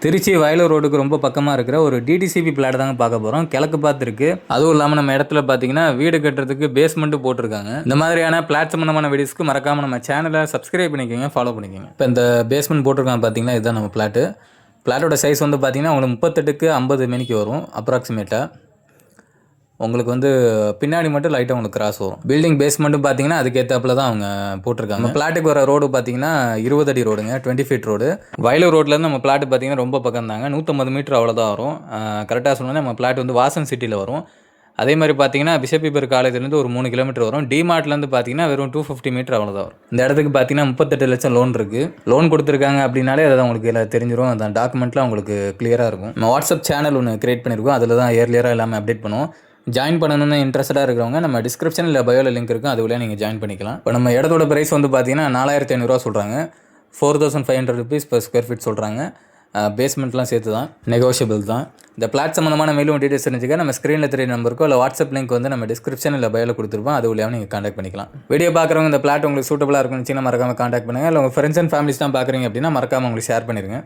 திருச்சி வயலூர் ரோடுக்கு ரொம்ப பக்கமாக இருக்கிற ஒரு டிடிசிபி பிளாட் தாங்க பார்க்க போகிறோம். கிழக்கு பார்த்துருக்கு. அதுவும் இல்லாமல் நம்ம இடத்துல பார்த்தீங்கன்னா வீடு கட்டுறதுக்கு பேஸ்மெண்ட்டு போட்டிருக்காங்க. இந்த மாதிரியான பிளாட் சம்பந்தமான வீடியோஸ்க்கு மறக்காமல் நம்ம சேனலை சப்ஸ்கிரைப் பண்ணிக்கோங்க, ஃபாலோ பண்ணிக்கோங்க. இப்போ இந்த பேஸ்மெண்ட் போட்டிருக்காங்க பார்த்தீங்கன்னா, இதுதான் நம்ம பிளாட்டு. பிளாட்டோட சைஸ் வந்து பார்த்தீங்கன்னா உங்களுக்கு 38க்கு 50 மேனிக்கு வரும் அப்ராக்சிமேட்டாக. உங்களுக்கு வந்து பின்னாடி மட்டும் லைட்டாக உங்களுக்கு கிராஸ் வரும். பில்டிங் பேஸ்மெண்ட்டும் பார்த்தீங்கன்னா அதுக்கேற்றாப்புல தான் அவங்க போட்டிருக்காங்க. நம்ம பிளாட்டுக்கு வர ரோடு பார்த்தீங்கன்னா 20 அடி ரோடுங்க, 20 ஃபீட் ரோடு. வயலூர் ரோட்லேருந்து நம்ம பிளாட்டு பார்த்தீங்கன்னா ரொம்ப பக்கம் தாங்க, 150 மீட்டர் அவ்வளோதான் வரும். கரெக்டாக சொன்னால் நம்ம பிளாட் வந்து வாசன் சிட்டியில் வரும். அதே மாதிரி பார்த்தீங்கன்னா பிஷப்பிபர் காலேஜ்லேருந்து ஒரு 3 கிலோமீட்டர் வரும். டிமார்ட்லேருந்து பார்த்தீங்கன்னா வெறும் 250 மீட்டர் அவ்வளோதான் வரும். இந்த இடத்துக்கு பார்த்தீங்கன்னா 38 லட்சம் லோன் இருக்குது. லோன் கொடுத்துருக்காங்க அப்படின்னாலே அதை உங்களுக்கு எல்லாம் தெரிஞ்சிடும். அந்த டாக்குமெண்ட்லாம் உங்களுக்கு கிளியராக இருக்கும். நம்ம வாட்ஸ்அப் சேனல் ஒன்று கிரியேட் பண்ணியிருக்கோம். அதில் தான் இயர்லியராக எல்லாமே அப்டேட் பண்ணுவோம். ஜாயின் பண்ணணும்னு இன்ட்ரெஸ்ட்டாக இருக்கிறவங்க நம்ம டிஸ்கிரிப்ஷனில் பயோவில் லிங்க் இருக்கும், அது வழியாக நீங்கள் ஜாயின் பண்ணிக்கலாம். இப்போ நம்ம இடத்தோட ப்ரைஸ் வந்து பார்த்தீங்கன்னா 4500 சொல்கிறாங்க. 4500 rupees per ஸ்கொயர் ஃபீட் சொல்கிறாங்க. பேஸ்மெண்ட்லாம் சேர்த்து தான், நெகோஷியபிள் தான். இந்த பிளாட் சம்மந்தமான மேலும் டீட்டெயில்ஸ் தெரிஞ்சுக்க நம்ம ஸ்க்ரீனில் தெரிய நம்பருக்கோ இல்லை வாட்ஸ்அப் லிங்க் வந்து நம்ம டிஸ்கிரிப்ஷனில் பயோவில் கொடுத்துருப்போம், அது வழியாக நீங்கள் காண்டாக்ட் பண்ணிக்கலாம். வீடியோ பார்க்குறவங்க இந்த பிளாட் உங்களுக்கு சூட்டபுளாக இருக்குன்னு மறக்காமல் காண்டாக்ட் பண்ணுங்கள். இல்லை உங்கள் ஃப்ரெண்ட்ஸ் அண்ட் ஃபேமிலிஸ் தான் பார்க்குறீங்க அப்படின்னா மறக்காமல் உங்களுக்கு ஷேர் பண்ணிடுங்க.